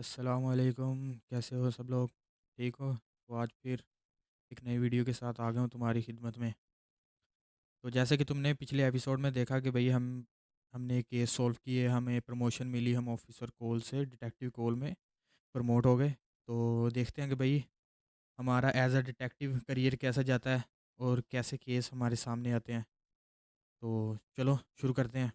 अस्सलामुअलैकुम। कैसे हो सब लोग? ठीक हो? तो आज फिर एक नई वीडियो के साथ आ गया हूँ तुम्हारी खिदमत में। तो जैसे कि तुमने पिछले एपिसोड में देखा कि भाई हमने केस सॉल्व किए, हमें प्रमोशन मिली, हम ऑफिसर कोल से डिटेक्टिव कोल में प्रमोट हो गए। तो देखते हैं कि भाई हमारा एज अ डिटेक्टिव करियर कैसा जाता है और कैसे केस हमारे सामने आते हैं। तो चलो शुरू करते हैं।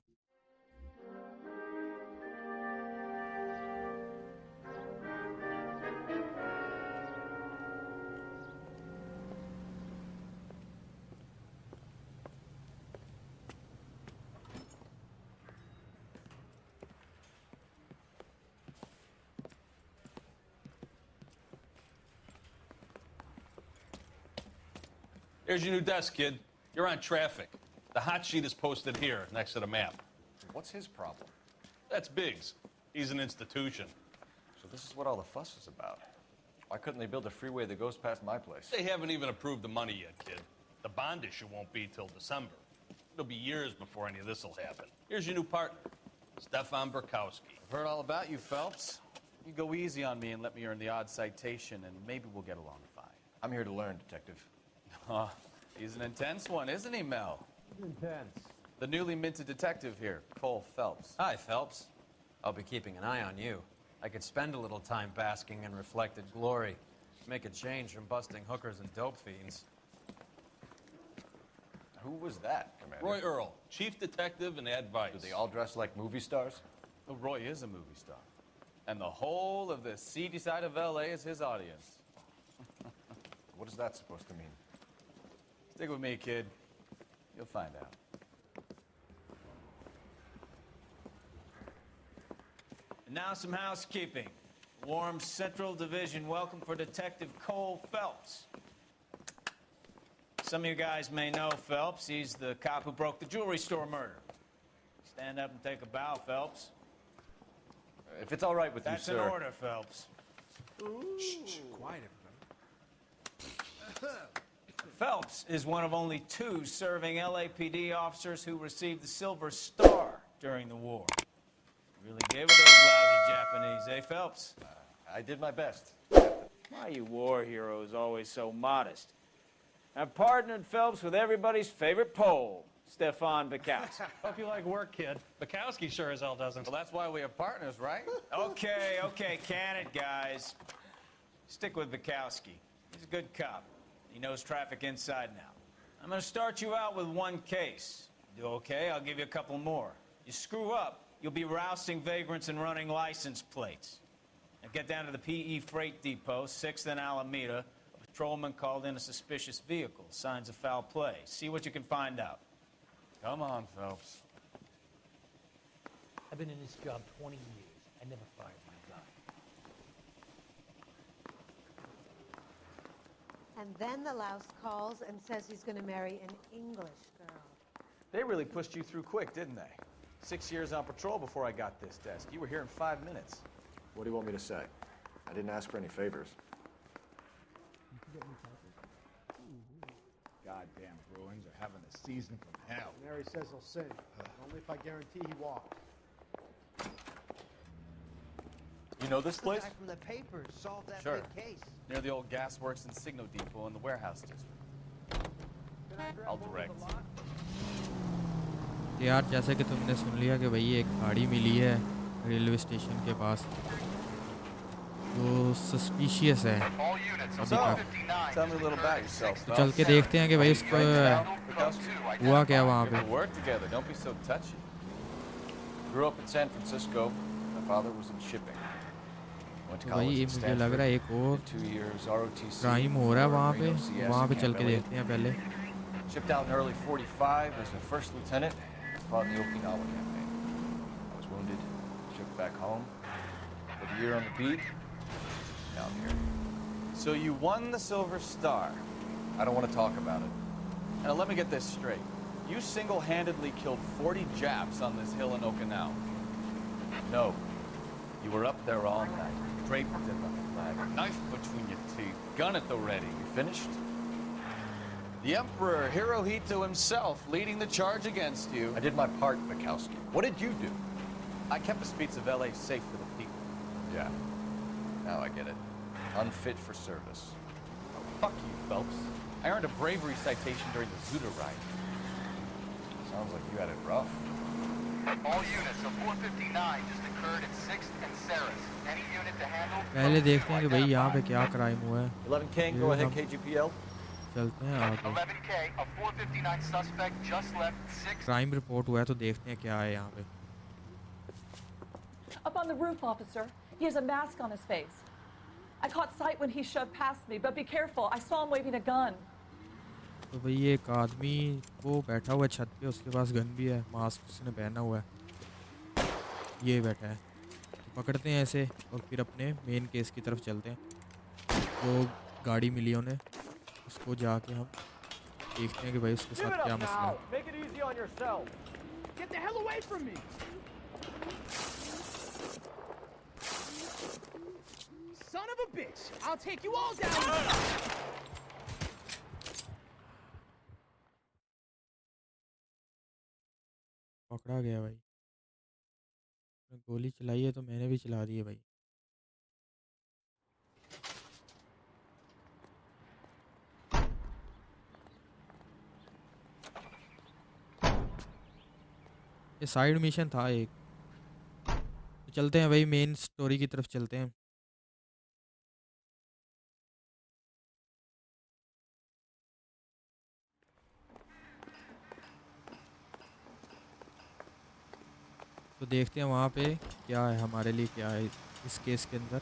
Here's your new desk, kid. You're on traffic. The hot sheet is posted here, next to the map. What's his problem? That's Biggs. He's an institution. So this is what all the fuss is about. Why couldn't they build a freeway that goes past my place? They haven't even approved the money yet, kid. The bond issue won't be till December. It'll be years before any of this will happen. Here's your new partner, Stefan Burkowski. I've heard all about you, Phelps. You go easy on me and let me earn the odd citation, and maybe we'll get along fine. I'm here to learn, Detective. Oh, he's an intense one, isn't he, Mel? Intense. The newly minted detective here, Cole Phelps. Hi, Phelps. I'll be keeping an eye on you. I could spend a little time basking in reflected glory. Make a change from busting hookers and dope fiends. Who was that, Commander? Roy Earl, chief detective and advice. Do they all dress like movie stars? Well, Roy is a movie star. And the whole of the seedy side of L.A. is his audience. What is that supposed to mean? Stick with me, kid. You'll find out. And now some housekeeping. Warm Central Division welcome for Detective Cole Phelps. Some of you guys may know Phelps. He's the cop who broke the jewelry store murder. Stand up and take a bow, Phelps. If it's all right with That's you, in sir. order, Phelps. Shh, quiet, everybody. Phelps is one of only two serving LAPD officers who received the Silver Star during the war. Really gave it those lousy Japanese, eh, Phelps? I did my best. Why are you war heroes always so modest? I've partnered Phelps with everybody's favorite Pole, Stefan Bukowski. Hope you like work, kid. Bukowski sure as hell doesn't. Well, that's why we have partners, right? Okay, can it, guys. Stick with Bukowski. He's a good cop. He knows traffic inside and out. I'm gonna start you out with one case. Do okay, I'll give you a couple more. You screw up, you'll be rousting vagrants and running license plates. Now get down to the PE Freight Depot, 6th and Alameda. A patrolman called in a suspicious vehicle. Signs of foul play. See what you can find out. Come on, Phelps. I've been in this job 20 years. I never fired my guy. And then the louse calls and says he's going to marry an English girl. They really pushed you through quick, didn't they? 6 years on patrol before I got this desk. You were here in 5 minutes. What do you want me to say? I didn't ask for any favors. Goddamn Bruins are having a season from hell. Mary says he'll sing. Only if I guarantee he walks. You know this place? Guy from the papers solved that Sure. big case. Near the old gasworks and Signo Depot in the warehouse district. I'll direct. यार जैसे कि तुमने सुन लिया कि भाई एक गाड़ी मिली है रेलवे स्टेशन के पास जो सस्पिशियस है अभी So, तक। tell me a little about yourself, तो चल के देखते हैं कि भाई उसको हुआ क्या वहाँ पे। We work together. Don't be so touchy. Grew up in San Francisco. My father was in shipping. Went to तो भाई college ये at मुझे लग रहा है Stanford. एक और Did 2 years ROTC. क्राइम हो रहा है वहाँ पे। Marino CS वहाँ पे in चल Camp के Elliott. देखते हैं पहले। Shipped out in early 45 as a first lieutenant. Fought in the Okinawa campaign. I was wounded. Shipped back home. Did a year on the beat. Now I'm here. So you won the Silver Star. I don't want to talk about it. Now let me get this straight. You single-handedly killed 40 Japs on this hill in Okinawa. No. You were up there all night, draped in the flag, knife between your teeth, gun at the ready. You finished? The Emperor Hirohito himself leading the charge against you. I did my part, Bukowski. What did you do? I kept the streets of L.A. safe for the people. Yeah. Now I get it. Unfit for service. Oh, fuck you, Phelps. I earned a bravery citation during the Zuda riot. Sounds like you had it rough. All units of 459 just occurred at 6th and Saris. Any unit to handle? पहले देखते हैं कि भाई यहाँ पे क्या crime हुआ है 11 King, go फिर ahead, हम KGPL. चलते हैं आगे 11K, a 459 suspect just left 6th. Crime report हुआ है तो देखते हैं क्या है यहाँ पे Up on the roof, officer. He has a mask on his face. I caught sight when he shoved past me, but be careful. I saw him waving a gun. तो भाई ये एक आदमी वो बैठा हुआ है छत पे उसके पास गन भी है मास्क उसने पहना हुआ है ये बैठा है तो पकड़ते हैं ऐसे और फिर अपने मेन केस की तरफ चलते हैं वो गाड़ी मिली उन्हें उसको जाके हम देखते हैं कि भाई उसके साथ क्या मसला है Make it easy on yourself. Get the hell away from me! Son of a bitch! I'll take you all down! पकड़ा गया भाई गोली चलाई है तो मैंने भी चला दी है भाई ये साइड मिशन था एक तो चलते हैं भाई मेन स्टोरी की तरफ चलते हैं तो देखते हैं वहाँ पे क्या है हमारे लिए क्या है इस केस के अंदर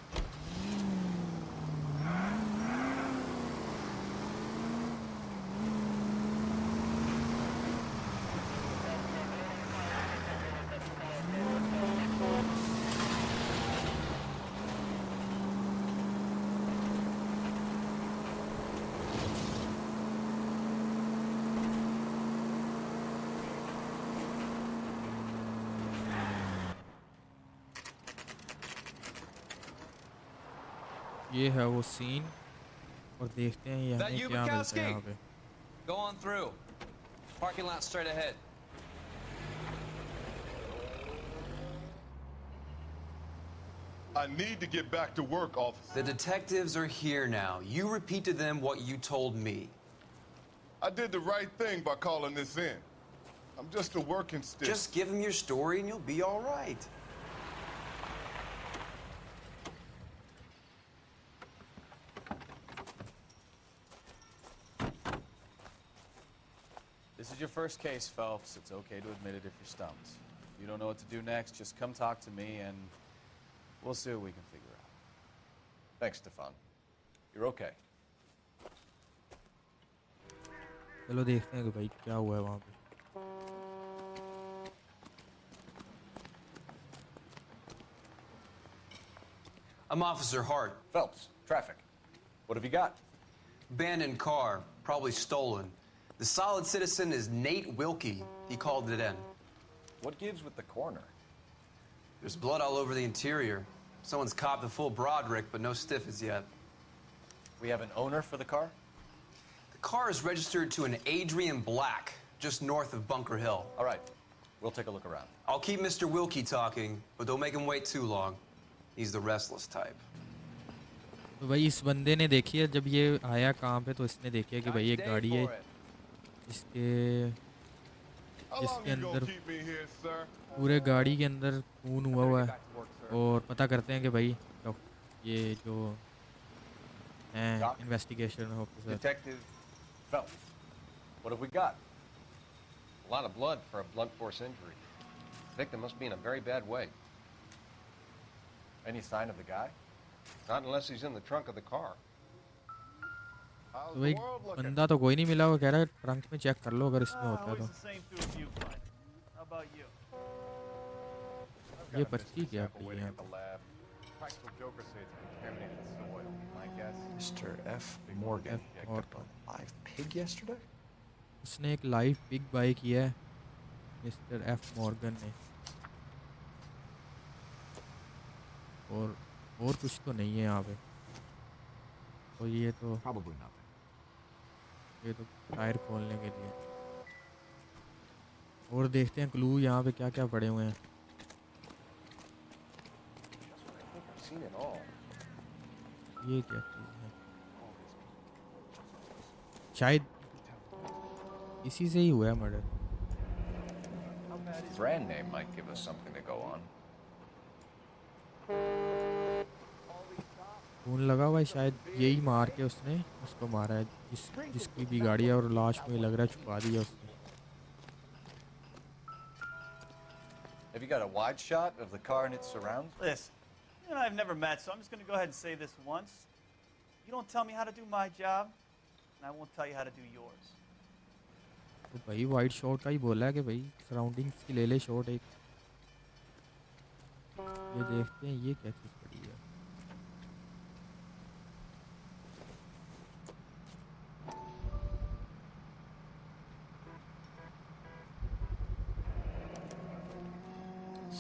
ये है वो सीन और देखते हैं ये हमें क्या मिलता है यहाँ पे Go on through. Parking lot straight ahead. I need to get back to work, officer. The detectives are here now. You repeat to them what you told me. I did the right thing by calling this in. I'm just a working stick. Just give them your story and you'll be all right. This is your first case, Phelps. It's okay to admit it if you're stumped. If you don't know what to do next, just come talk to me and we'll see what we can figure out. Thanks, Stefan. You're okay. चलो देखते हैं कि भाई क्या हुआ है वहाँ पे I'm Officer Hart. Phelps, traffic. What have you got? Abandoned car, probably stolen. The solid citizen is Nate Wilkie. He called it in. What gives with the coroner? There's blood all over the interior. Someone's copped a full Broderick, but no stiff as yet. We have an owner for the car? The car is registered to an Adrian Black, just north of Bunker Hill. All right. We'll take a look around. I'll keep Mr. Wilkie talking, but don't make him wait too long. He's the restless type. तो भाई इस बंदे ने देखी है जब ये आया काम पे तो इसने देखी है कि भाई एक गाड़ी है इसके अंदर पूरे गाड़ी के अंदर खून हुआ है और पता करते हैं कि भाई ये जो हैं investigation officer Detective Phelps. What have we got? A lot of blood for a blunt force injury. The victim must be in a very bad way. Any sign of the guy? Not unless he's in the trunk of the car. तो भाई बंदा तो कोई नहीं मिला वो कह रहा है ट्रंक में चेक कर लो अगर इसमें होता है तो ये पर्ची क्या है यहाँ Mr. F. Morgan picked up a live pig yesterday? उसने एक लाइव पिग बाय किया है मिस्टर एफ मॉर्गन ने और कुछ तो नहीं है यहाँ पे तो ये तो Probably nothing. ये तो टायर खोलने के लिए और देखते हैं क्लू यहाँ पे क्या क्या पड़े हुए हैं I've seen it all. ये क्या चीज़ है? शायद इसी से ही हुआ है murder. Brand name might give us something to go on. खून लगा हुआ है, शायद यही मार के उसने उसको मारा है, जिसकी भी गाड़ी है, और लाश मुझे लग रहा है छुपा दी है उसने। Have you got a wide shot of the car and its surrounds? Listen, you and I have never met, so I'm just going to go ahead and say this once. You don't tell me how to do my job, and I won't tell you how to do yours. तो भाई wide shot का ही बोला है कि भाई surroundings की ले ले शॉट एक। ये देखते हैं ये क्या चीज़ पड़ी है।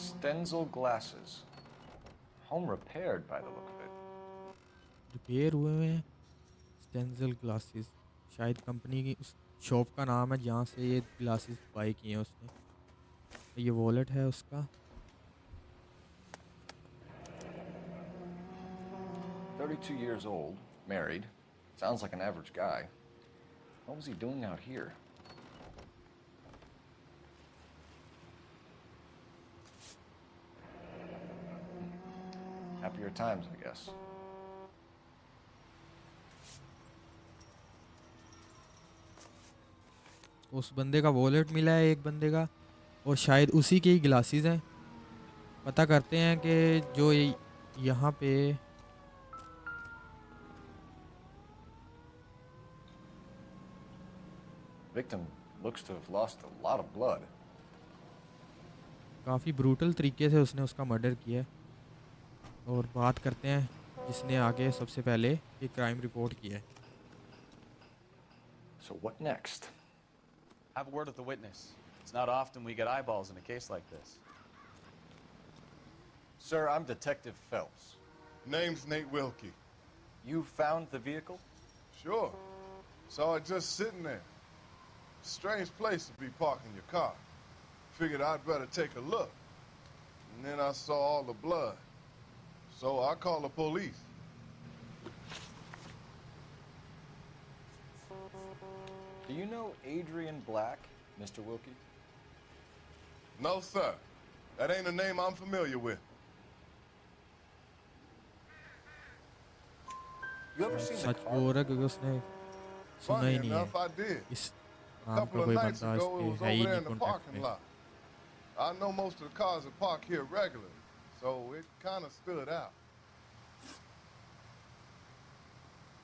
Stenzel glasses. Home repaired by the look of it. Repair हुए हैं स्टेंजल ग्लासेस, शायद कंपनी की उस शॉप का नाम है जहाँ से ये ग्लासेस बाई किए हैं उसने। ये वॉलेट है उसका। 32 years old, married. Sounds like an average guy. What was he doing out here? Happier times, I guess. उस बंदे का वॉलेट मिला है एक बंदे का, और शायद उसी के ही ग्लासेस हैं। पता करते हैं कि जो यहाँ पे Victim looks to have lost a lot of blood. काफ़ी ब्रूटल तरीके से उसने उसका मर्डर किया है। और बात करते हैं जिसने आगे सबसे पहले ये क्राइम रिपोर्ट किया है। So what next? Have a word with the witness. It's not often we get eyeballs in a case like this. Sir, I'm Detective Phelps. Name's Nate Wilkie. You found the vehicle? Sure. Saw it just sitting there. Strange place to be parking your car. Figured I'd better take a look. And then I saw all the blood. So I called the police. Do you know Adrian Black, Mr. Wilkie? No, sir. That ain't a name I'm familiar with. You ever seen the such car? बोल रहा है क्योंकि उसने सुना ही Funny नहीं है enough, I did. इस A नाम couple का of कोई nights बंदा ago, it was इसके है ही over there नहीं in the कॉन्टेक्ट parking में। lot. I know most of the cars that park here regularly, so it kind of stood out.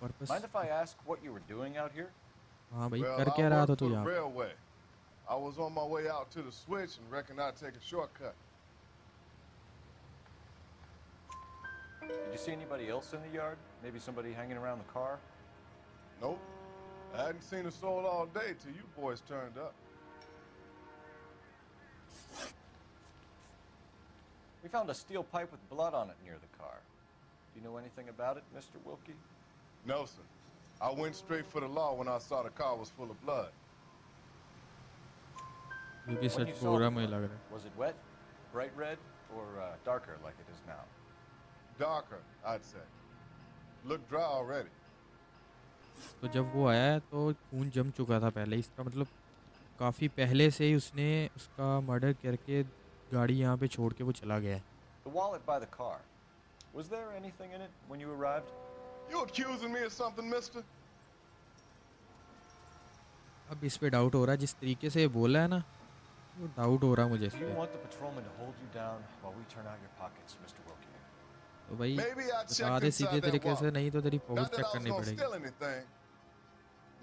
Purpose Mind if I ask what you were doing out here? हाँ भाई Well, कर I क्या रहा work था for तू the यहाँ पे? railway. I was on my way out to the switch and reckoned I'd take a shortcut. Did you see anybody else in the yard? Maybe somebody hanging around the car? Nope. I hadn't seen a soul all day till you boys turned up. We found a steel pipe with blood on it near the car. Do you know anything about it, Mr. Wilkie? No, sir. I went straight for the law when I saw the car was full of blood. ये भी When such you बोल saw रहा the मुझे blood, लग रहा है। was it wet, bright red, or darker like it is now? Darker, I'd say. Looked dry already. तो जब वो आया है तो खून जम चुका था पहले, इसका मतलब काफ़ी पहले से ही उसने उसका मर्डर करके गाड़ी यहाँ पे छोड़ के वो चला गया है। The wallet by the car. Was there anything in it when you arrived? You accusing me of something, mister? अब इस पे डाउट हो रहा है, जिस तरीके से ये बोला है ना, वो डाउट हो रहा है मुझे इस Do you पे। want the patrolman to hold you down while we turn out your pockets, Mr. Wilkie? तो भाई Maybe I बता checked दे सीधे inside that तरीके से, wallet. नहीं तो तेरी pocket Not that check I was करनी gonna पड़ेगी। steal anything.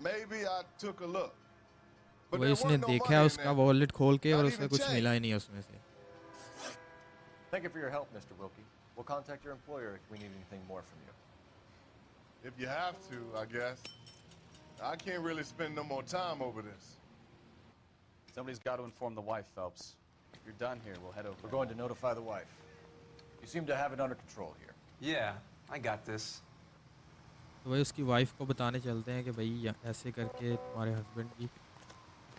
Maybe I took a look. But वही there उसने wasn't no देखा money है in उसका there. वॉलेट खोल के, और Not उसमें even कुछ change. मिला ही नहीं उसमें से। Thank you for your help, Mr. Wilkie. We'll contact your employer if we need anything more from you. If you have to, I guess. I can't really spend no more time over this. Somebody's got to inform the wife, Phelps. If you're done here, we'll head over. We're going to notify the wife. You seem to have it under control here. Yeah, I got this. तो भाई उसकी wife को बताने चलते हैं कि भाई ऐसे करके तुम्हारे हस्बैंड की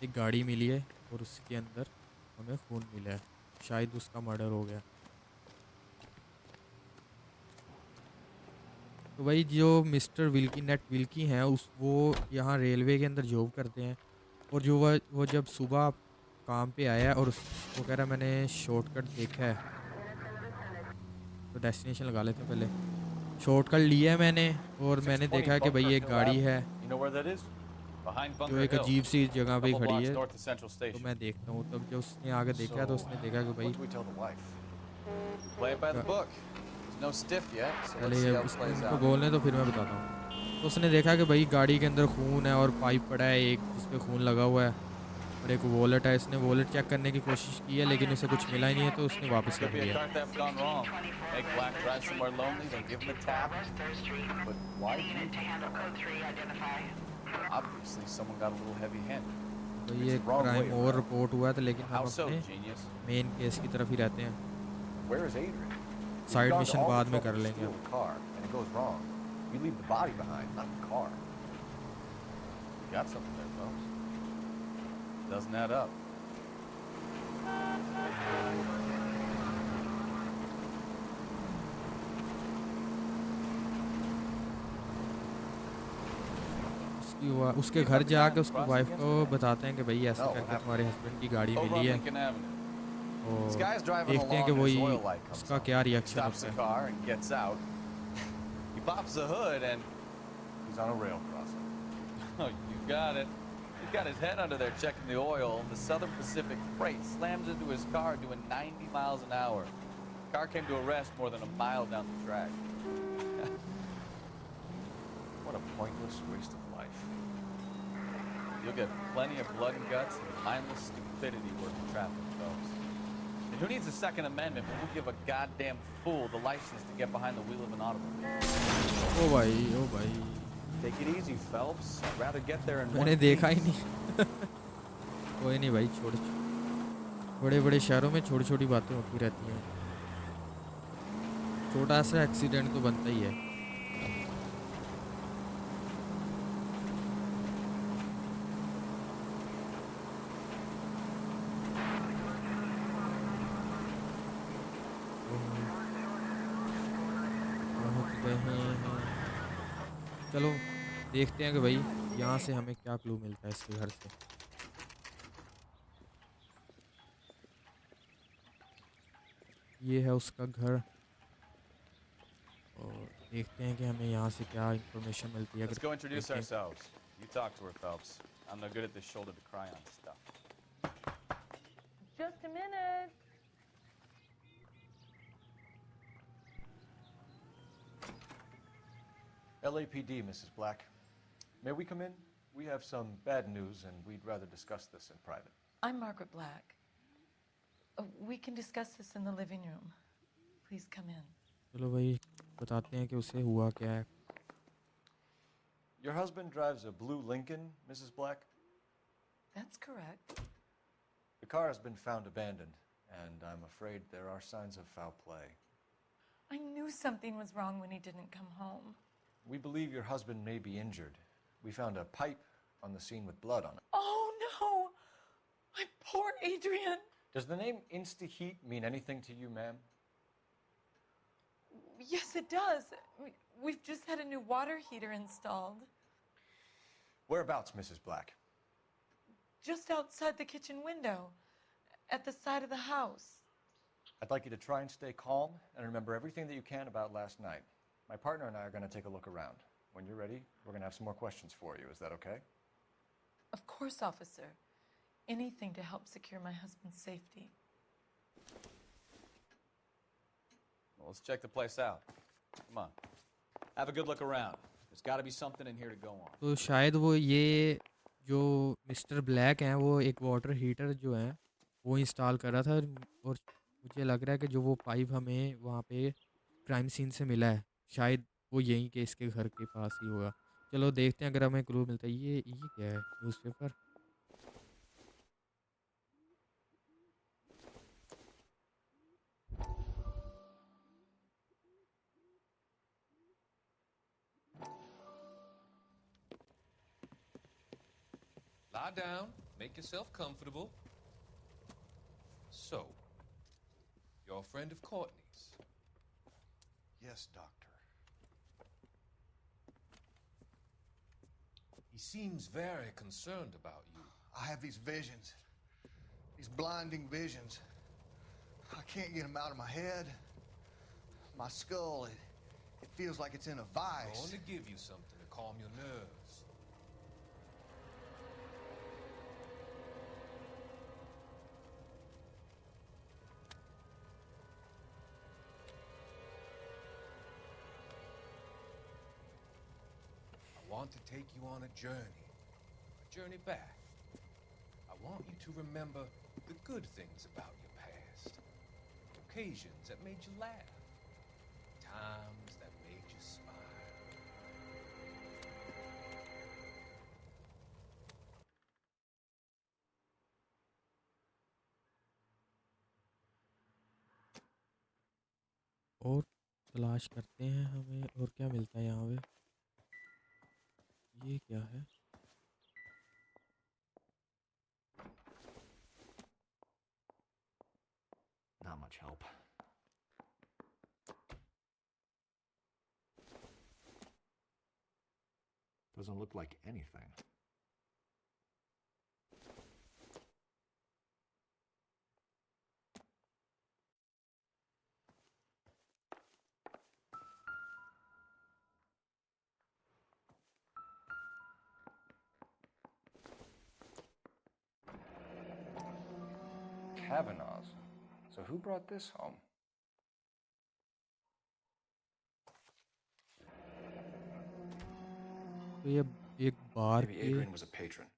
एक गाड़ी मिली है और उसके अंदर हमें खून मिला है, शायद उसका मर्डर हो गया। तो भाई जो मिस्टर विल्की नेट विल्की हैं वो यहाँ रेलवे के अंदर जॉब करते हैं, और जो वो जब सुबह काम पे आया और वो कह रहा मैंने शॉर्टकट देखा है, तो डेस्टिनेशन लगा लेते हैं पहले। शॉर्टकट लिया है मैंने, और मैंने 620 देखा कि भाई Bunker एक Hill गाड़ी Avenue. है You know where that is? Behind जो Bunker एक Hill. अजीब सी जगह पे Couple खड़ी blocks है, north of Central तो Station. मैं देखता हूँ। तब जब उसने आगे देखा तो उसने देखा कि भाई What do we tell the wife? Play it by the book. There's no stiff yet, so let's पहले see how it इसको plays इनको out. बोलने तो फिर मैं बताता हूँ। तो उसने देखा कि भाई गाड़ी के अंदर खून है और पाइप पड़ा है एक जिस पे खून लगा हुआ है, और एक वॉलेट है। इसने वॉलेट चेक करने की कोशिश की है लेकिन उसे कुछ मिला ही नहीं है, तो उसने वापस Could कर be a लिया। car theft gone wrong. Make Black drive somewhere lonely, then give him a tap. But why you? Obviously, someone got a little heavy-handed. भाई It's ये the wrong way क्राइम और around. Report हुआ था, लेकिन हम How so, अपने genius? Main case की तरफ ही रहते हैं। Where is Adrian? If side you've gone to mission all the बाद में trouble कर to लेंगे steal हम। the car and it goes wrong, you leave the body behind, not the car. Got something there, Phelps. Doesn't add up. उसके घर जाके उसकी wife को बताते हैं कि भाई ऐसे करके तुम्हारे हस्बैंड की गाड़ी मिली है, और देखते हैं कि वही उसका क्या रिएक्शन Stops होता the है। car and gets out. He pops the hood and he's on a rail crossing. Oh, you got it. He's got his head under there checking the oil. The Southern Pacific Freight slams into his car doing 90 miles an hour. Car came to a rest more than a mile down the track. What a pointless waste of life. You'll get plenty of blood and guts and mindless stupidity working traffic, Phelps. And who needs a Second Amendment when we give a goddamn fool the license to get behind the wheel of an automobile? ओ भाई, ओ भाई, Take it easy, Phelps. I'd rather get there in one मैंने देखा ही piece. नहीं। कोई नहीं भाई, बड़े बड़े शहरों में छोटी छोटी बातें होती रहती हैं, छोटा सा एक्सीडेंट तो बनता ही है। पहुंच गए हैं। चलो देखते हैं कि भाई यहाँ से हमें क्या क्लू मिलता है इसके घर से। ये है उसका घर, और देखते हैं कि हमें यहाँ से क्या इंफॉर्मेशन मिलती है। Let's go introduce ourselves. You talk to her, Phelps. I'm no good at this shoulder to cry on stuff. Just a minute. LAPD, Mrs. Black. May we come in? We have some bad news, and we'd rather discuss this in private. I'm Margaret Black. We can discuss this in the living room. Please come in. चलो भाई बताते हैं कि उसे हुआ क्या है। Your husband drives a blue Lincoln, Mrs. Black? That's correct. The car has been found abandoned, and I'm afraid there are signs of foul play. I knew something was wrong when he didn't come home. We believe your husband may be injured. We found a pipe on the scene with blood on it. Oh, no! My poor Adrian! Does the name Insta-Heat mean anything to you, ma'am? Yes, it does. We've just had a new water heater installed. Whereabouts, Mrs. Black? Just outside the kitchen window, at the side of the house. I'd like you to try and stay calm and remember everything that you can about last night. My partner and I are going to take a look around. When you're ready, we're going to have some more questions for you. Is that okay? Of course, officer. Anything to help secure my husband's safety. Well, let's check the place out. Come on. Have a good look around. There's got to be something in here to go on. तो शायद वो ये जो mister black हैं वो एक water heater जो है वो इंस्टॉल कर रहा था, और मुझे लग रहा है कि जो वो पाइप हमें वहाँ पे क्राइम सीन से मिला है शायद वो यहीं के इसके घर के पास ही होगा। चलो देखते हैं अगर हमें क्लू मिलता है। ये क्या है? Newspaper. Lie down, make yourself comfortable. So, you're a friend of Courtney's? Yes, Doctor. He seems very concerned about you. I have these visions. These blinding visions. I can't get them out of my head. My skull, it feels like it's in a I vice. want to give you something to calm your nerves. I want to take you on a journey back. I want you to remember the good things about your past, occasions that made you laugh, times that made you smile. और तलाश करते हैं हमें और क्या मिलता है यहाँ पे। ये क्या है? Not much help. Doesn't look like anything. Kavanaugh's. So who brought this home? तो ये एक बार Maybe के Adrian was a patron.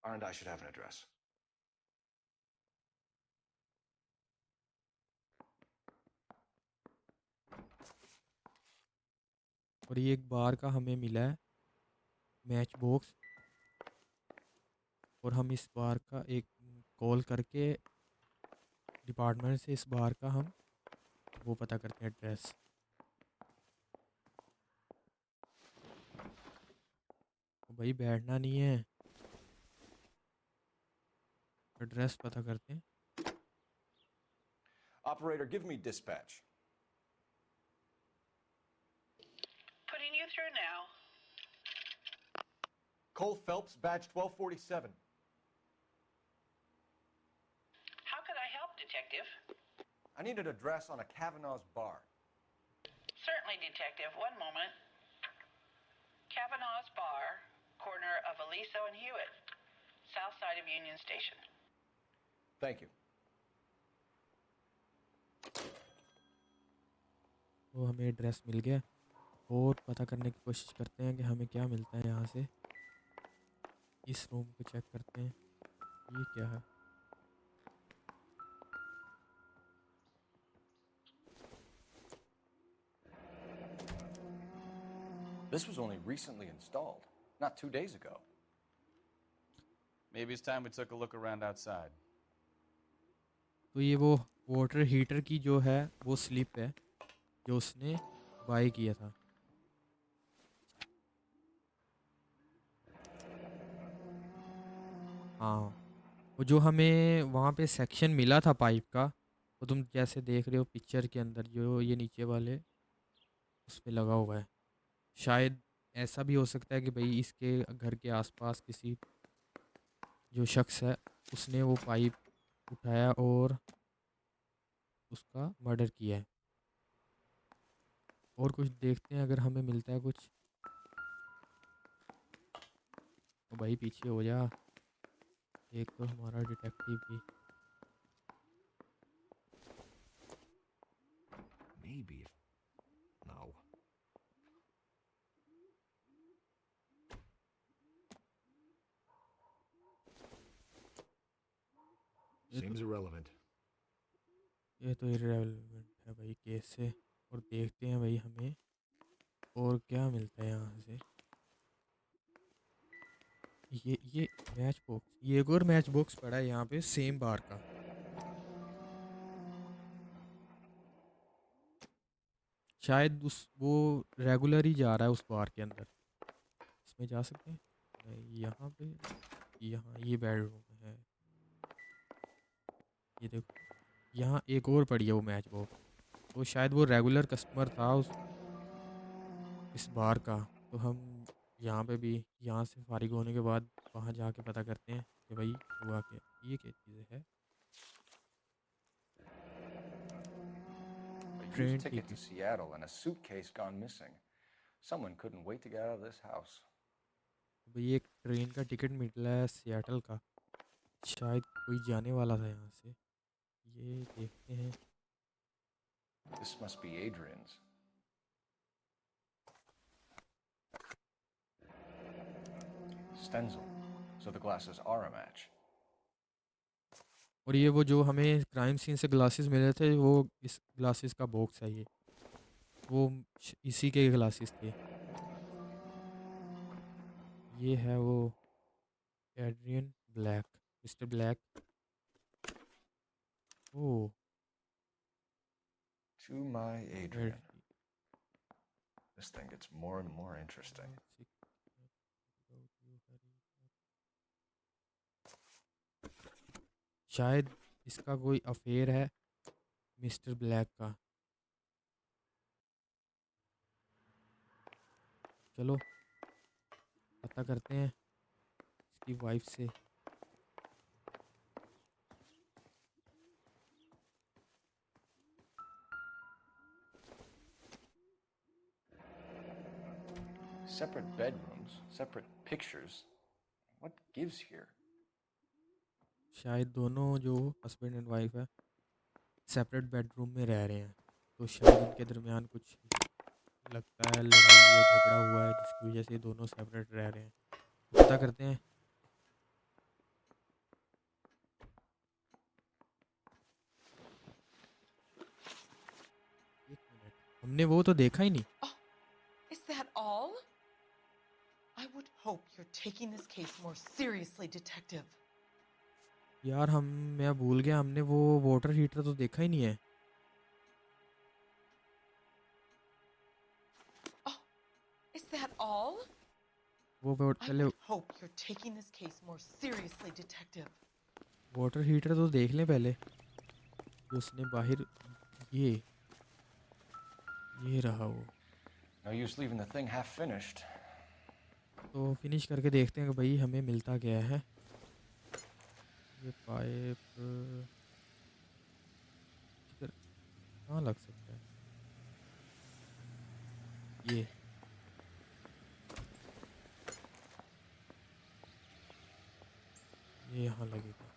R&I should have an address. और ये एक बार का हमें मिला है मैच बॉक्स, और हम इस बार का एक कॉल करके डिपार्टमेंट से इस बार का हम वो पता करते हैं एड्रेस। भाई बैठना नहीं है, एड्रेस पता करते हैं। Operator, give me dispatch. Putting you through now. Cole Phelps, badge 1247. How could I help, Detective? I need an address on a Kavanaugh's bar. Certainly, Detective. One moment. Kavanaugh's Bar, corner of Aliso and Hewitt, south side of Union Station. Thank you. तो हमें address मिल गया और पता करने की कोशिश करते हैं कि हमें क्या मिलता है यहाँ से। इस रूम को चेक करते हैं, ये क्या है। This was only recently installed, not 2 days ago. Maybe it's time we took a look around outside. तो ये वो वाटर हीटर की जो है वो स्लिप है जो उसने बाय किया था। हाँ, वो जो हमें वहाँ पे सेक्शन मिला था पाइप का, वो तुम जैसे देख रहे हो पिक्चर के अंदर जो ये नीचे वाले उस पे लगा हुआ है। शायद ऐसा भी हो सकता है कि भाई इसके घर के आसपास किसी जो शख्स है उसने वो पाइप उठाया और उसका मर्डर किया है। और कुछ देखते हैं अगर हमें मिलता है कुछ। तो भाई पीछे हो जा, एक तो हमारा डिटेक्टिव भी। Maybe if... No. Seems irrelevant. ये तो इररिलेवेंट है भाई केस से। और देखते हैं भाई हमें और क्या मिलता है यहाँ से। ये मैच बॉक्स, ये एक और मैच बॉक्स पड़ा है यहाँ पे सेम बार का। शायद उस वो रेगुलर ही जा रहा है उस बार के अंदर। इसमें जा सकते हैं नहीं, यहाँ पे यहाँ ये बेडरूम है। ये देखो यहाँ एक और पड़ी है वो मैच बॉक्स, तो शायद वो रेगुलर कस्टमर था उस इस बार का। तो हम यहाँ पे भी यहाँ से फारिग होने के बाद वहाँ जाके पता करते हैं कि भाई हुआ क्या, ये क्या चीज़ है। A used train ticket to ticket, Seattle and a suitcase gone missing. Someone couldn't wait to get out of this house. भाई एक ट्रेन का टिकट मिला है सियाटल का, शायद कोई जाने वाला था यहाँ से। ये देखते हैं। This must be Adrian's. Stenzel. So the glasses are a match. और ये वो जो हमें क्राइम सीन से ग्लासेस मिले थे, वो इस ग्लासेस का बॉक्स है ये, वो इसी के ग्लासेस थे। ये है वो Adrian Black, mister Black. Oh To my Adrian. This thing gets more and more interesting. शायद इसका कोई अफेयर है मिस्टर ब्लैक का। चलो पता करते हैं इसकी वाइफ से। Separate bedrooms, separate pictures. What gives here? शायद दोनों जो हस्बैंड एंड वाइफ है सेपरेट बेडरूम में रह रहे हैं, तो शायद इनके दरमियान कुछ लगता है लड़ाई या झगड़ा हुआ है जिसकी वजह से दोनों सेपरेट रह रहे हैं। तो पता करते हैं। एक मिनट, हमने वो तो देखा ही नहीं। Is that all? I would hope you're taking this case more seriously, detective. यार मैं भूल गया, हमने वो वाटर हीटर तो देखा ही नहीं है। Is that all? वो I पहले would hope you're taking this case more seriously, detective. Water heater तो देख लें पहले जो उसने बाहर। ये रहा वो। No use leaving the thing half finished. तो फिनिश करके देखते हैं कि भाई हमें मिलता क्या है। ये पाइप किधर कहाँ लग सकता है? ये यहाँ लगेगा।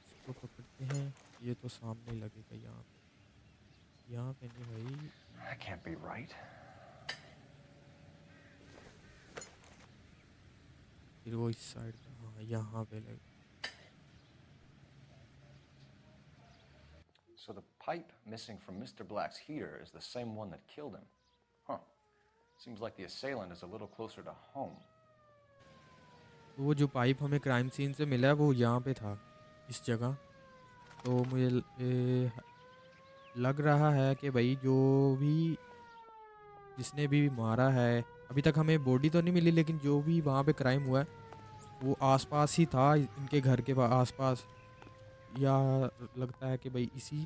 इसको पकड़ते हैं, ये तो सामने लगेगा यहाँ पे। यहाँ पे नहीं भाई। That can't be right. फिर वो इस साइड पे, हाँ यहाँ पे लगे। So the pipe missing from Mr. Black's heater is the same one that killed him. Huh. Seems like the assailant is a little closer to home. तो वो जो पाइप हमें क्राइम सीन से मिला है वो यहाँ पे था, इस जगह। तो मुझे लग रहा है कि भाई जो भी जिसने भी मारा है, अभी तक हमें बॉडी तो नहीं मिली, लेकिन जो भी वहाँ पे क्राइम हुआ है वो आसपास ही था, इनके घर के आसपास। या लगता है कि भाई इसी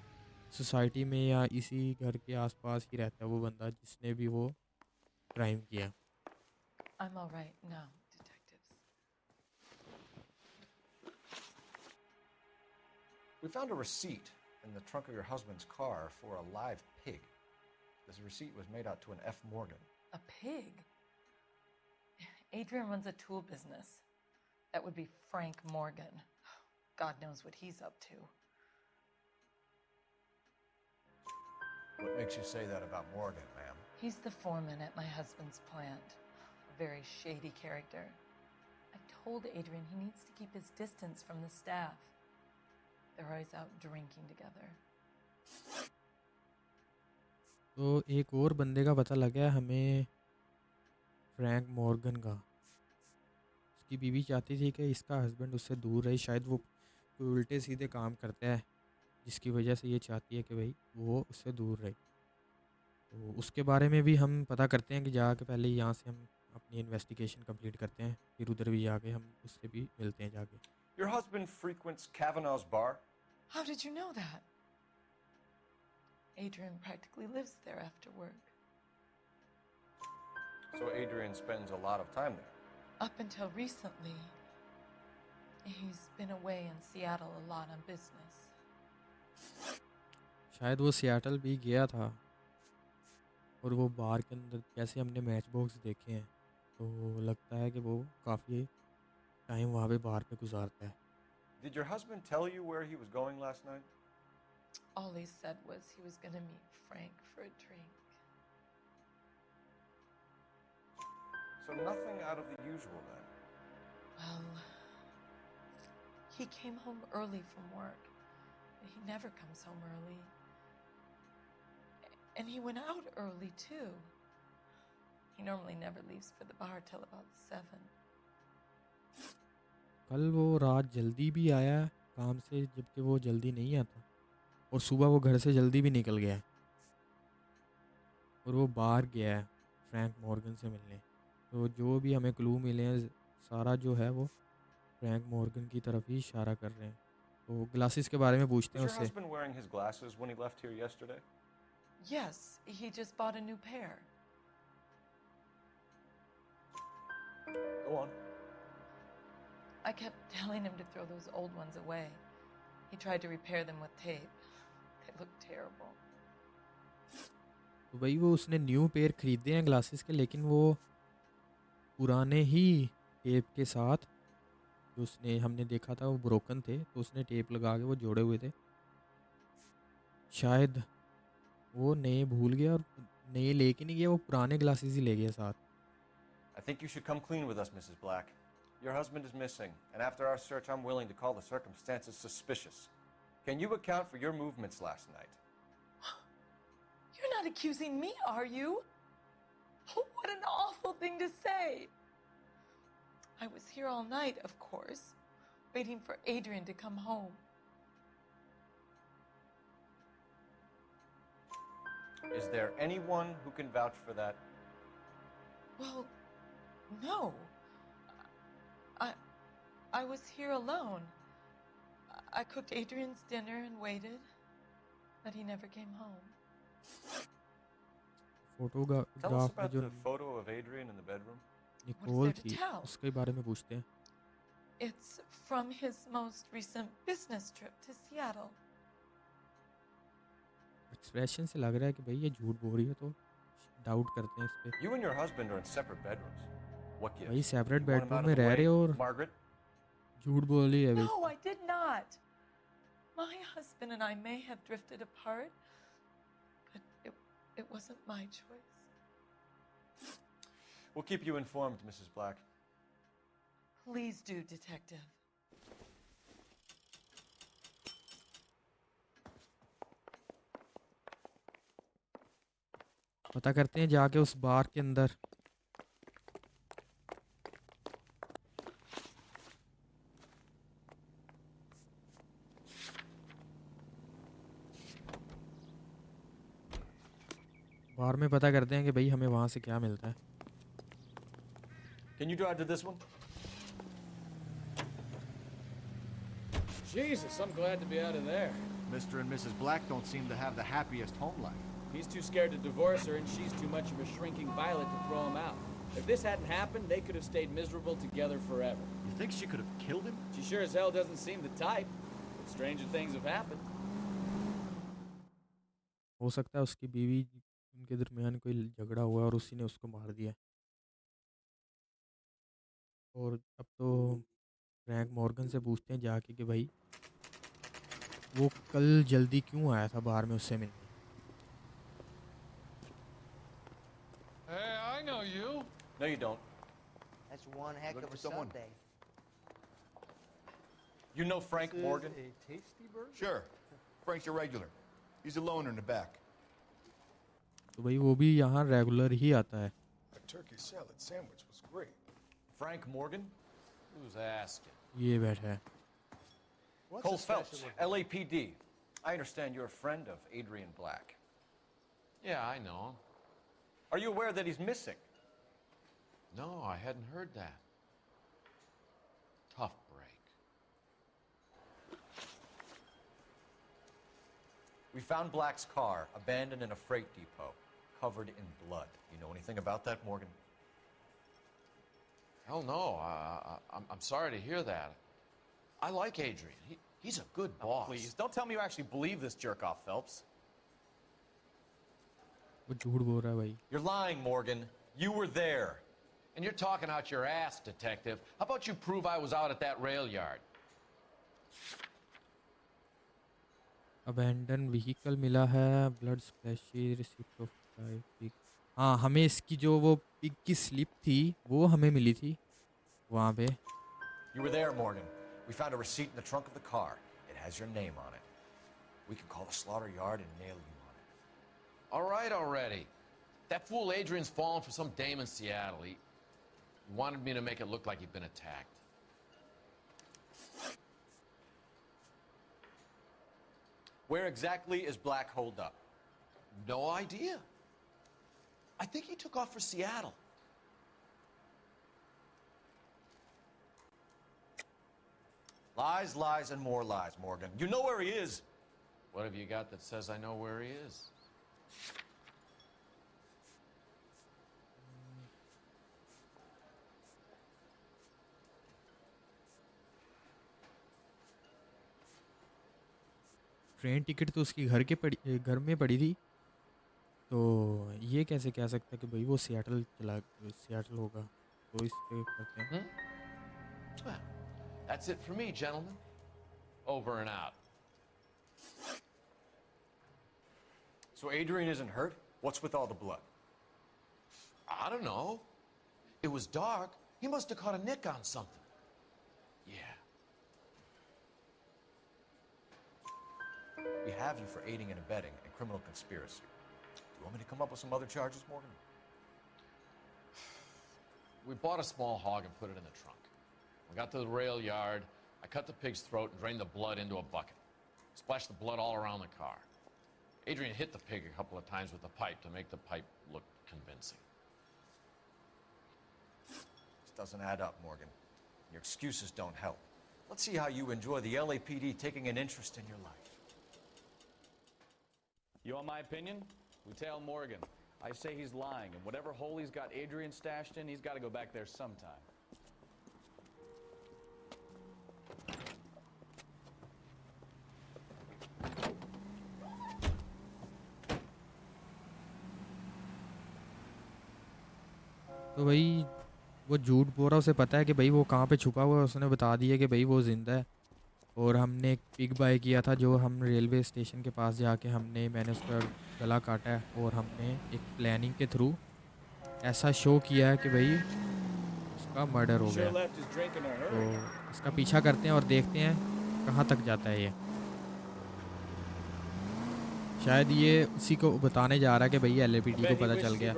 सोसाइटी में या इसी घर के आसपास ही रहता है वो बंदा जिसने भी वो क्राइम किया। I'm all right now, detectives. We found a receipt in the trunk of your husband's car for a live pig. This receipt was made out to an F. Morgan. A pig? Adrian runs a tool business. That would be Frank Morgan. God knows what he's up to. What makes you say that about Morgan, ma'am? He's the foreman at my husband's plant. A very shady character. I've told Adrian he needs to keep his distance from the staff. They're always out drinking together. तो एक और बंदे का पता लगा हमें, Frank Morgan का। उसकी बीवी चाहती थी कि इसका हस्बैंड उससे दूर रहे, शायद वो कोई उल्टे सीधे काम करता है जिसकी वजह से ये चाहती है कि भाई वो उससे दूर रहे। तो उसके बारे में भी हम पता करते हैं कि जाके पहले यहाँ से हम अपनी इन्वेस्टिगेशन कंप्लीट करते हैं, फिर उधर भी जाके हम उससे भी मिलते हैं जाके। Your husband frequents Kavanaugh's bar? How did you know that? Adrian practically lives there after work. So Adrian spends a lot of time there. Up until recently, he's been away in Seattle a lot on business. शायद वो Seattle भी गया था और वो बार के अंदर जैसे हमने मैच बॉक्स देखे हैं तो लगता है कि वो काफ़ी टाइम वहाँ पे बाहर पे गुजारता है। Did your husband tell you where he was going last night? All he said was he was going to meet Frank for a drink. So nothing out of the usual then. Well, he came home early from work. He never comes home early. And he went out early too. He normally never leaves for the bar till about 7. कल वो रात जल्दी भी आया काम से जबकि वो जल्दी नहीं आता और सुबह वो घर से जल्दी भी निकल गया और वो बाहर गया है फ्रैंक मॉर्गन से मिलने। तो जो भी हमें क्लू मिले हैं सारा जो है वो फ्रैंक मॉर्गन की तरफ ही इशारा कर रहे हैं। तो ग्लासेस के बारे में पूछते Was हैं your उससे। husband wearing his glasses when he left here yesterday? Yes, he just bought a new pair. Go on. I kept telling him to throw those old ones away. He tried to repair them with tape. They look terrible. तो भाई वो उसने new pair खरीदे हैं glasses के लेकिन वो पुराने ही टेप के साथ जो उसने हमने देखा था वो ब्रोकन थे तो उसने टेप लगा के वो जोड़े हुए थे। शायद वो नए भूल गया और नए लेके नहीं गया, वो पुराने ग्लासेस ही ले गया साथ। I think you should come clean with us, Mrs. Black. Your husband is missing, and after our search, I'm willing to call the circumstances suspicious. Can you account for your movements last night? You're not accusing me, are you? What an awful thing to say. I was here all night, of course, waiting for Adrian to come home. Is there anyone who can vouch for that? Well, no. I was here alone. I cooked Adrian's dinner and waited, but he never came home. Tell us photograph में about जो the photo of Adrian in the bedroom. Nicole there to थी tell? उसके बारे में पूछते हैं। It's from his most recent business trip to Seattle. Expression से लग रहा है कि भाई ये झूठ बोल रही है तो डाउट करते हैं इस पे। You and your husband are in separate bedrooms. What gives? भाई separate You want him bedroom out में of the रह way, रहे हो और Margaret? झूठ बोल रही है भाई। No, I did not. My husband and I may have drifted apart, but it wasn't my choice. We'll keep you informed, Mrs. Black. Please do, Detective. पता करते हैं जाके उस बार के अंदर। बार में पता करते हैं कि भाई हमें वहाँ से क्या मिलता है। Can you drive to this one? Jesus, I'm glad to be out of there. Mr. and Mrs. Black don't seem to have the happiest home life. He's too scared to divorce her, and she's too much of a shrinking violet to throw him out. If this hadn't happened, they could have stayed miserable together forever. You think she could have killed him? She sure as hell doesn't seem the type. But stranger things have happened. हो सकता है उसकी बीवी उनके दरमियान कोई झगड़ा हुआ और उसी ने उसको मार दिया। और अब तो फ्रैंक मॉर्गन से पूछते हैं जाके कि भाई वो कल जल्दी क्यों आया था बाहर में उससे मिलने। Hey, I know you. No, you don't. That's one heck Looking of a for someone? Sunday. You know Frank Morgan? a tasty burger? Sure. Frank's your regular. He's a loner in the back. तो भाई वो भी यहाँ regular ही आता है। That turkey salad sandwich was great. Frank Morgan? Who's asking? ये बैठा है। Cole Phelps, LAPD. I understand you're a friend of Adrian Black. Yeah, I know him. Are you aware that he's missing? No, I hadn't heard that. Tough break. We found Black's car abandoned in a freight depot, covered in blood. You know anything about that, Morgan? Hell no. I'm sorry to hear that. I like Adrian. He's a good boss. Please, don't tell me you actually believe this jerk-off, Phelps. वो झूठ बोल रहा है भाई. You're lying, Morgan. You were there. And you're talking out your ass, detective. How about you prove I was out at that rail yard? Abandon vehicle मिला है. Blood splashy receipt of live pig. हाँ, हमें इसकी जो वो pig की slip थी वो हमें मिली थी वहाँ पे. You were there, Morgan. We found a receipt in the trunk of the car. It has your name on it. We can call the slaughter yard and nail you on it. All right already. That fool Adrian's fallen for some dame in Seattle. He wanted me to make it look like he'd been attacked. Where exactly is Black holed up? No idea. I think he took off for Seattle. Lies, lies, and more lies, Morgan. You know where he is. What have you got that says I know where he is? Train ticket तो उसकी घर में पड़ी थी. तो ये कैसे कह सकता है कि भाई वो सियाटल होगा. तो इस पे करते हैं. Well, that's it for me, gentlemen. Over and out. So Adrian isn't hurt? What's with all the blood? I don't know. It was dark. He must have caught a nick on something. Yeah. We have you for aiding and abetting and criminal conspiracy. Do you want me to come up with some other charges, Morgan? We bought a small hog and put it in the trunk. We got to the rail yard. I cut the pig's throat and drained the blood into a bucket. Splashed the blood all around the car. Adrian hit the pig a couple of times with the pipe to make the pipe look convincing. This doesn't add up, Morgan. Your excuses don't help. Let's see how you enjoy the LAPD taking an interest in your life. You want my opinion? We tail Morgan. I say he's lying, and whatever hole he's got Adrian stashed in, he's got to go back there sometime. तो भाई वो झूठ बोल रहा. उसे पता है कि भाई वो कहाँ पे छुपा हुआ है. उसने बता दिया कि भाई वो ज़िंदा है. और हमने एक पिग बाय किया था जो हम रेलवे स्टेशन के पास जाके मैंने उसका गला काटा है. और हमने एक प्लानिंग के थ्रू ऐसा शो किया है कि भाई उसका मर्डर हो गया. तो इसका पीछा करते हैं और देखते हैं कहाँ तक जाता है ये. शायद ये उसी को बताने जा रहा है कि भाई LAPD को पता चल गया.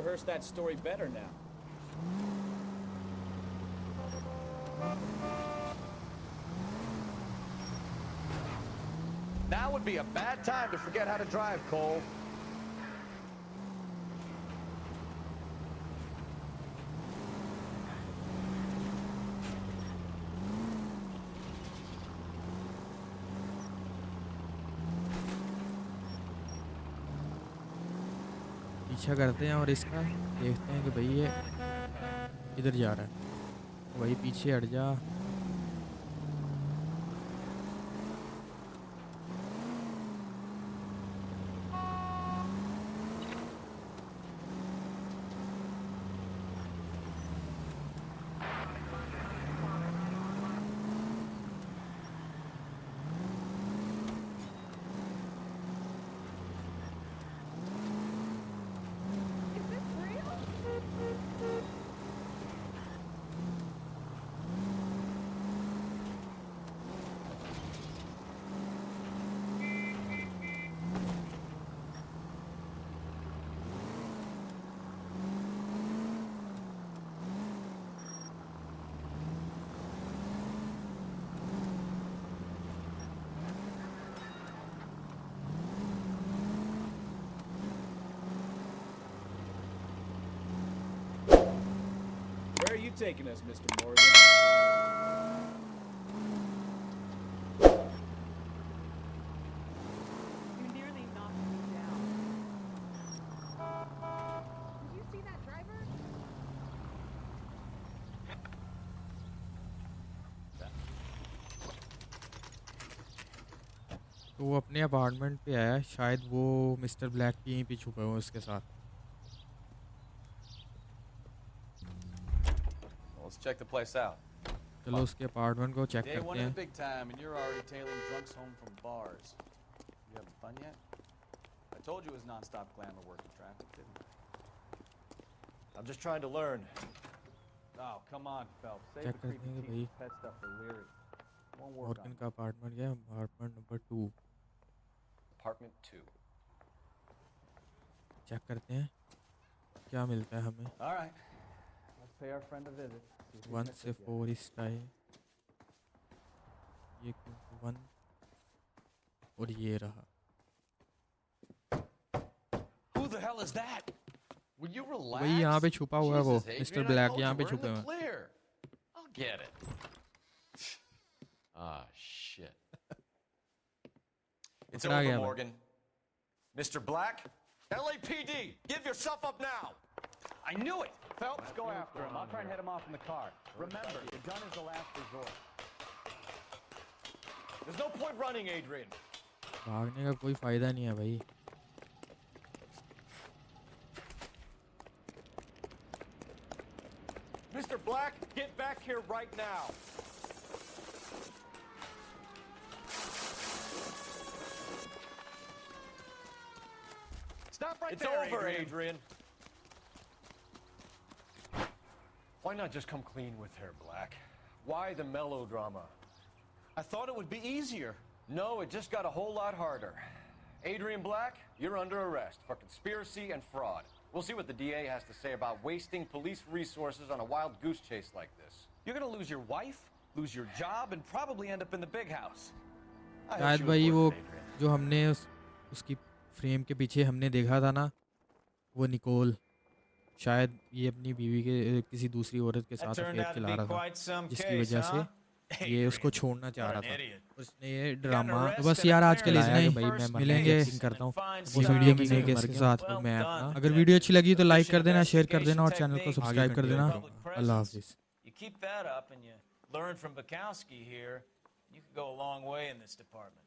Now would be a bad time to forget how to drive, Cole. पीछा करते हैं और इसका देखते हैं कि भाई ये किधर जा रहा है. भाई पीछे हट जा. Where are you taking us, Mr. Morgan? You nearly knocked me down. Did you see that driver? तो वो अपने अपार्टमेंट पे आया, शायद वो मिस्टर ब्लैक की यहीं पे छुपे हुए उसके साथ। Let's check the place out. चलो उसके अपार्टमेंट को चेक Day करते one of हैं। the big time, and you're already tailing drunks home from bars. You having fun yet? I told you it was non-stop glamour working traffic, didn't I? I'm just trying to learn. Oh, come on, Phelps. Save check the करते creepy हैं कि teeth भाई and pet stuff for Leary. Won't work Morgan on का apartment गया, apartment number 2 Apartment 2. Check करते हैं क्या मिलता है हमें। All right. Let's pay our friend a visit. See if he's 1 missed से us yet. 4 इस टाइम, ये 1 और ये रहा। Who the hell is that? Will you relax? वही यहाँ पे छुपा हुआ है वो Jesus, mister Adrian, I black told यहाँ you पे we're in छुपे the हुए हैं। clear. I'll get it. Ah, shit. It's पकड़ा over, गया मैं। Morgan. Mr. Black? LAPD, give yourself up now! I knew it! Phelps, go after him. I'll try and head him off in the car. Remember, the gun is the last resort. There's no point running, Adrian. भागने का कोई फायदा नहीं है भाई। Mr. Black, get back here right now. Stop right It's there, over, Adrian. Adrian. Why not just come clean with her, Black? Why the melodrama? I thought it would be easier. No, it just got a whole lot harder. Adrian Black, you're under arrest for conspiracy and fraud. We'll see what the DA has to say about wasting police resources on a wild goose chase like this. You're gonna lose your wife, lose your job, and probably end up in the big house. I शायद hope she was भाई वो worth it, Adrian. जो हमने उसकी frame के पीछे हमने देखा था ना, वो निकोल, शायद ये अपनी बीवी के किसी दूसरी औरत के साथ अफेयर चला रहा था, जिसकी वजह से ये उसको छोड़ना चाह रहा था। उसने ये ड्रामा तो बस यार आज के लिए इतना ही। भाई मैं मिलेंगे करता हूँ उस वीडियो की नई केस के साथ। और मैं अपना अगर वीडियो अच्छी लगी तो लाइक कर देना, शेयर कर देना और चैनल को सब्सक्राइब कर देना। अल्लाह हाफिज़। You keep that up and you learn from Bukowski here, you could go a long way in this department.